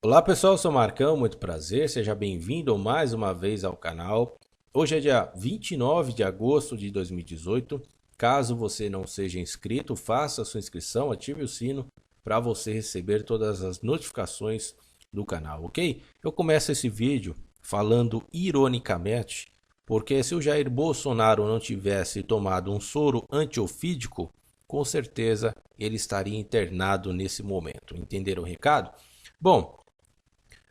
Olá pessoal, eu sou o Marcão, muito prazer, seja bem-vindo mais uma vez ao canal. Hoje é dia 29 de agosto de 2018. Caso você não seja inscrito, faça a sua inscrição, ative o sino para você receber todas as notificações do canal, ok? Eu começo esse vídeo falando ironicamente, porque se o Jair Bolsonaro não tivesse tomado um soro antiofídico, com certeza ele estaria internado nesse momento. Entenderam o recado? Bom,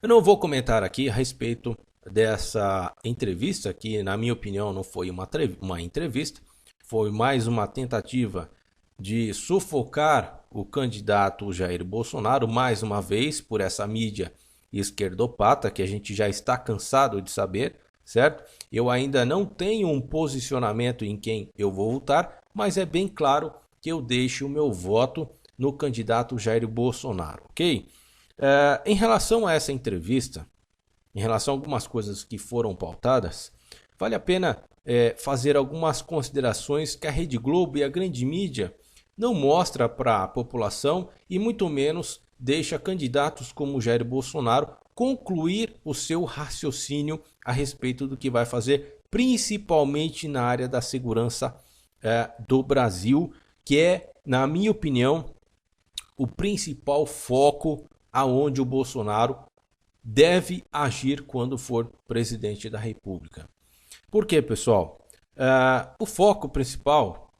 eu não vou comentar aqui a respeito dessa entrevista, que na minha opinião não foi uma entrevista, foi mais uma tentativa de sufocar o candidato Jair Bolsonaro, mais uma vez, por essa mídia esquerdopata, que a gente já está cansado de saber, certo? Eu ainda não tenho um posicionamento em quem eu vou votar, mas é bem claro que eu deixo o meu voto no candidato Jair Bolsonaro, ok? Em relação a essa entrevista, em relação a algumas coisas que foram pautadas, vale a pena fazer algumas considerações que a Rede Globo e a grande mídia não mostra para a população e muito menos deixa candidatos como Jair Bolsonaro concluir o seu raciocínio a respeito do que vai fazer, principalmente na área da segurança do Brasil, que é, na minha opinião, o principal foco aonde o Bolsonaro deve agir quando for presidente da República. Por quê, pessoal? O foco principal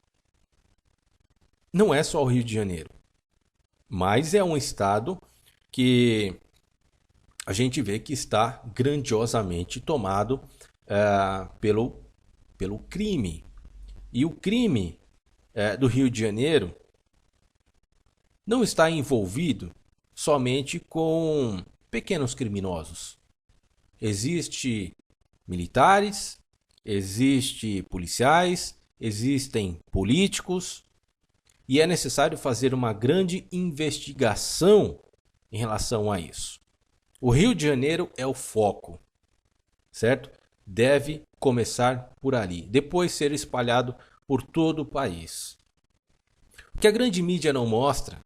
não é só o Rio de Janeiro, mas é um estado que a gente vê que está grandiosamente tomado pelo crime. E o crime do Rio de Janeiro não está envolvido somente com pequenos criminosos. Existem militares, existem policiais, existem políticos e é necessário fazer uma grande investigação em relação a isso. O Rio de Janeiro é o foco, certo? Deve começar por ali, depois ser espalhado por todo o país. O que a grande mídia não mostra,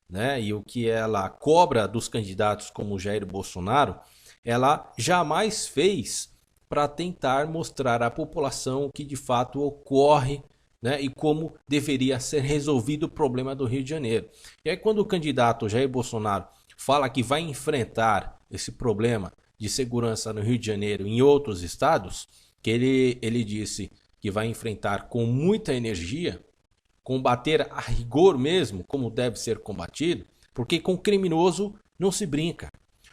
né, e o que ela cobra dos candidatos como Jair Bolsonaro, ela jamais fez para tentar mostrar à população o que de fato ocorre, né, e como deveria ser resolvido o problema do Rio de Janeiro. E aí quando o candidato Jair Bolsonaro fala que vai enfrentar esse problema de segurança no Rio de Janeiro e em outros estados, que ele disse que vai enfrentar com muita energia, combater a rigor mesmo, como deve ser combatido, porque com criminoso não se brinca.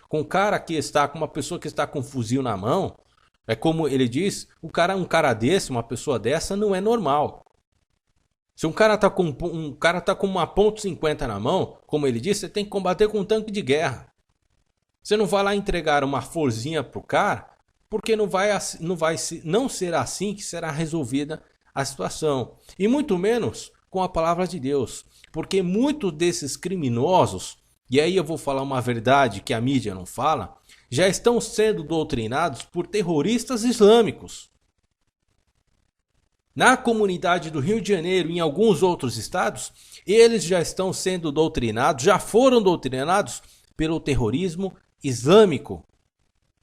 Com um cara que está, com uma pessoa que está com um fuzil na mão, é como ele diz, um cara desse, uma pessoa dessa não é normal. Se um cara tá com uma .50 na mão, como ele disse, você tem que combater com um tanque de guerra. Você não vai lá entregar uma florzinha pro cara, porque não será assim que será resolvida a situação. E muito menos com a palavra de Deus. Porque muitos desses criminosos, e aí eu vou falar uma verdade que a mídia não fala, já estão sendo doutrinados por terroristas islâmicos. Na comunidade do Rio de Janeiro e em alguns outros estados, eles já estão sendo doutrinados, já foram doutrinados pelo terrorismo islâmico.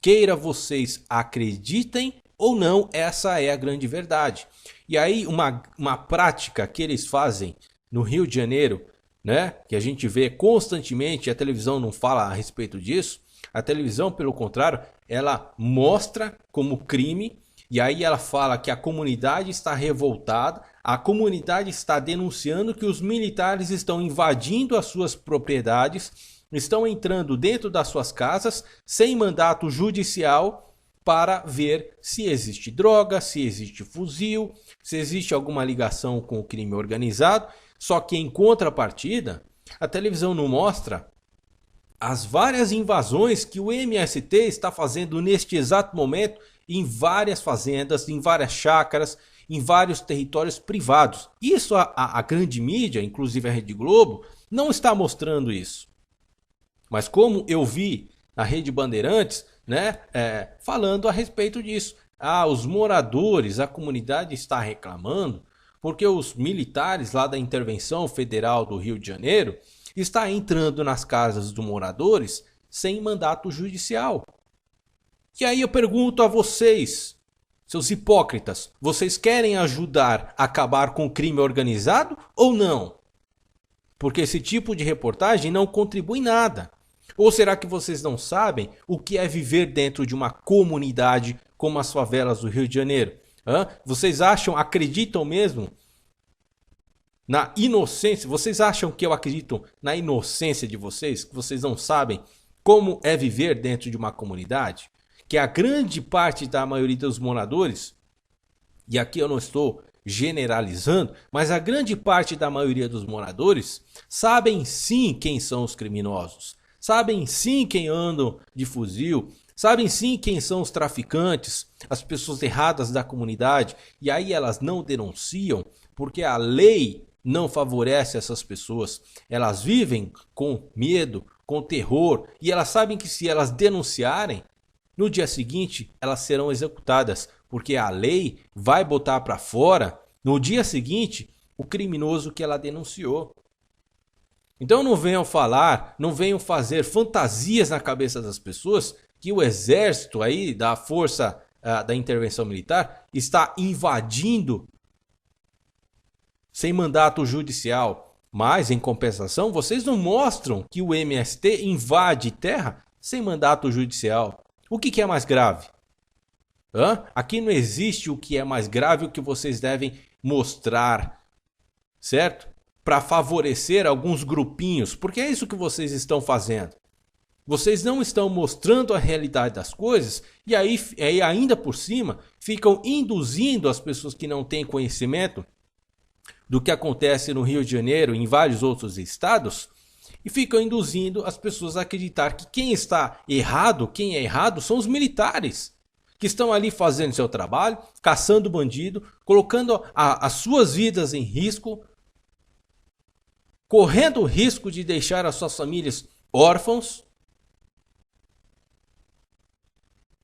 Queira vocês acreditem ou não, essa é a grande verdade. E aí uma prática que eles fazem no Rio de Janeiro, né, que a gente vê constantemente, a televisão não fala a respeito disso, a televisão, pelo contrário, ela mostra como crime, e aí ela fala que a comunidade está revoltada, a comunidade está denunciando que os militares estão invadindo as suas propriedades, estão entrando dentro das suas casas sem mandato judicial para ver se existe droga, se existe fuzil, se existe alguma ligação com o crime organizado. Só que em contrapartida, a televisão não mostra as várias invasões que o MST está fazendo neste exato momento em várias fazendas, em várias chácaras, em vários territórios privados. Isso a grande mídia, inclusive a Rede Globo, não está mostrando isso. Mas como eu vi na Rede Bandeirantes, né, falando a respeito disso. Os moradores, a comunidade está reclamando porque os militares lá da Intervenção Federal do Rio de Janeiro está entrando nas casas dos moradores sem mandato judicial. E aí eu pergunto a vocês, seus hipócritas, vocês querem ajudar a acabar com o crime organizado ou não? Porque esse tipo de reportagem não contribui em nada. Ou será que vocês não sabem o que é viver dentro de uma comunidade como as favelas do Rio de Janeiro? Vocês acreditam mesmo na inocência? Vocês acham que eu acredito na inocência de vocês? Que vocês não sabem como é viver dentro de uma comunidade? Que a grande parte da maioria dos moradores, e aqui eu não estou generalizando, mas a grande parte da maioria dos moradores sabem sim quem são os criminosos, sabem sim quem andam de fuzil, sabem sim quem são os traficantes, as pessoas erradas da comunidade, e aí elas não denunciam porque a lei não favorece essas pessoas. Elas vivem com medo, com terror, e elas sabem que se elas denunciarem, no dia seguinte elas serão executadas, porque a lei vai botar para fora no dia seguinte o criminoso que ela denunciou. Então não venham falar, não venham fazer fantasias na cabeça das pessoas que o exército aí da força da intervenção militar está invadindo sem mandato judicial. Mas em compensação vocês não mostram que o MST invade terra sem mandato judicial. O que é mais grave? Aqui não existe o que é mais grave, o que vocês devem mostrar, certo? Para favorecer alguns grupinhos, porque é isso que vocês estão fazendo. Vocês não estão mostrando a realidade das coisas e aí ainda por cima ficam induzindo as pessoas que não têm conhecimento do que acontece no Rio de Janeiro e em vários outros estados, e ficam induzindo as pessoas a acreditar que quem é errado são os militares, que estão ali fazendo seu trabalho, caçando bandido, colocando as suas vidas em risco, correndo o risco de deixar as suas famílias órfãos.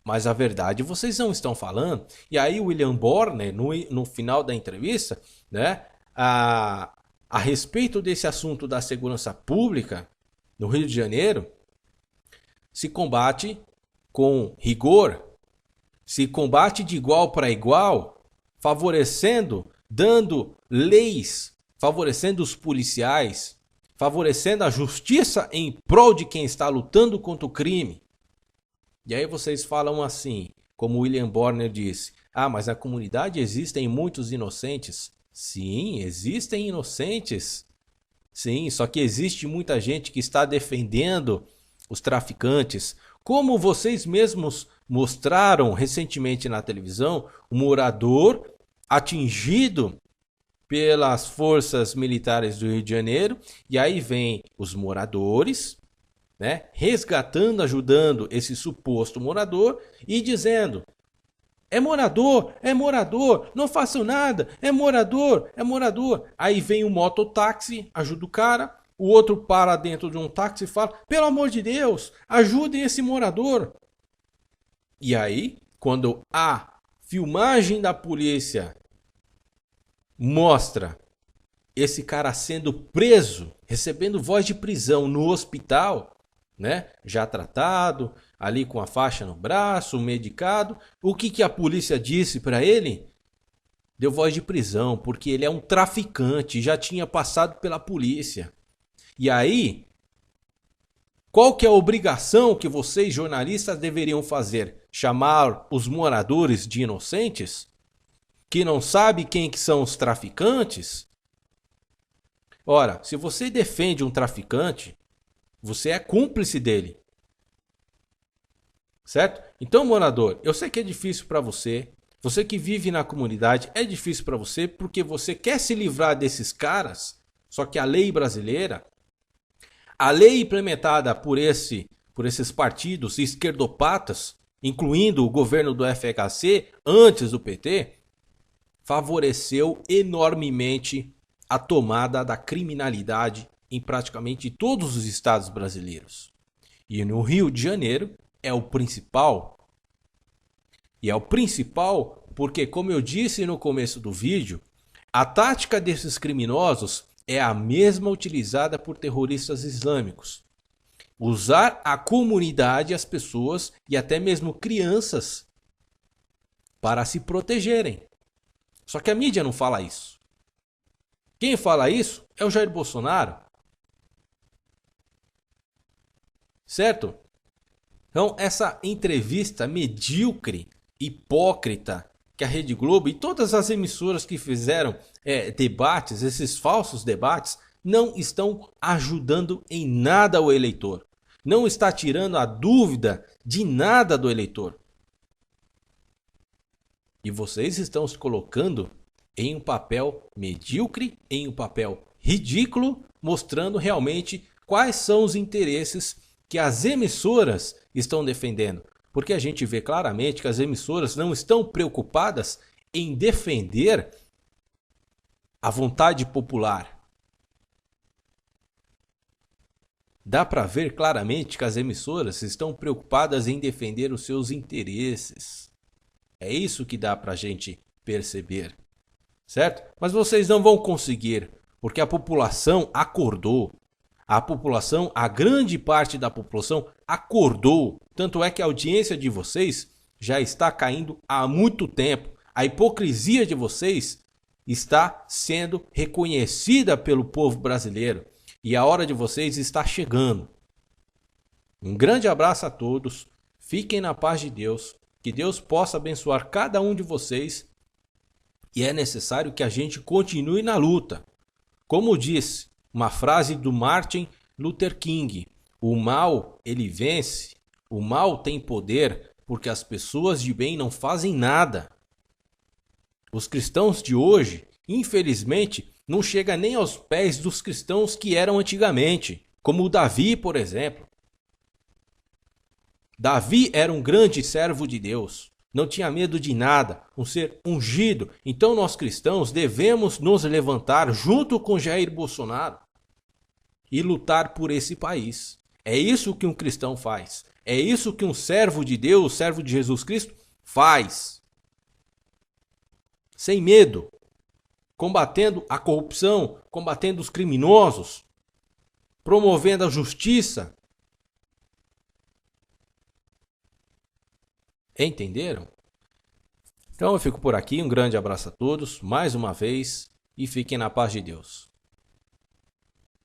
Mas a verdade vocês não estão falando. E aí o William Bonner, no final da entrevista, né, a respeito desse assunto da segurança pública no Rio de Janeiro, se combate com rigor, se combate de igual para igual, favorecendo, dando leis, favorecendo os policiais, favorecendo a justiça em prol de quem está lutando contra o crime. E aí vocês falam assim, como William Bonner disse, mas na comunidade existem muitos inocentes. Sim, existem inocentes. Sim, só que existe muita gente que está defendendo os traficantes. Como vocês mesmos mostraram recentemente na televisão, um morador atingido pelas forças militares do Rio de Janeiro, e aí vem os moradores, né, resgatando, ajudando esse suposto morador e dizendo: é morador, não façam nada, é morador. Aí vem o mototáxi, ajuda o cara, o outro para dentro de um táxi e fala: pelo amor de Deus, ajudem esse morador. E aí, quando a filmagem da polícia mostra esse cara sendo preso, recebendo voz de prisão no hospital, né, já tratado, ali com a faixa no braço, medicado, o que a polícia disse para ele? Deu voz de prisão, porque ele é um traficante, já tinha passado pela polícia. E aí, qual que é a obrigação que vocês jornalistas deveriam fazer? Chamar os moradores de inocentes? Que não sabe quem que são os traficantes? Ora, se você defende um traficante, você é cúmplice dele. Certo? Então, morador, eu sei que é difícil para você. Você que vive na comunidade, é difícil para você porque você quer se livrar desses caras. Só que a lei brasileira, a lei implementada por esses partidos esquerdopatas, incluindo o governo do FHC, antes do PT, favoreceu enormemente a tomada da criminalidade em praticamente todos os estados brasileiros. E no Rio de Janeiro é o principal. E é o principal porque, como eu disse no começo do vídeo, a tática desses criminosos é a mesma utilizada por terroristas islâmicos. Usar a comunidade, as pessoas e até mesmo crianças para se protegerem. Só que a mídia não fala isso. Quem fala isso é o Jair Bolsonaro. Certo? Então, essa entrevista medíocre, hipócrita, que a Rede Globo e todas as emissoras que fizeram debates, esses falsos debates, não estão ajudando em nada o eleitor. Não está tirando a dúvida de nada do eleitor. E vocês estão se colocando em um papel medíocre, em um papel ridículo, mostrando realmente quais são os interesses que as emissoras estão defendendo. Porque a gente vê claramente que as emissoras não estão preocupadas em defender a vontade popular. Dá para ver claramente que as emissoras estão preocupadas em defender os seus interesses. É isso que dá para a gente perceber, certo? Mas vocês não vão conseguir, porque a população acordou. A população, a grande parte da população acordou. Tanto é que a audiência de vocês já está caindo há muito tempo. A hipocrisia de vocês está sendo reconhecida pelo povo brasileiro. E a hora de vocês está chegando. Um grande abraço a todos. Fiquem na paz de Deus. Que Deus possa abençoar cada um de vocês. E é necessário que a gente continue na luta. Como disse uma frase do Martin Luther King: o mal, ele vence. O mal tem poder porque as pessoas de bem não fazem nada. Os cristãos de hoje, infelizmente, não chegam nem aos pés dos cristãos que eram antigamente, como o Davi, por exemplo. Davi era um grande servo de Deus, não tinha medo de nada, um ser ungido. Então nós cristãos devemos nos levantar junto com Jair Bolsonaro e lutar por esse país. É isso que um cristão faz. É isso que um servo de Deus, servo de Jesus Cristo, faz. Sem medo. Combatendo a corrupção, combatendo os criminosos, promovendo a justiça. Entenderam? Então eu fico por aqui, um grande abraço a todos, mais uma vez, e fiquem na paz de Deus.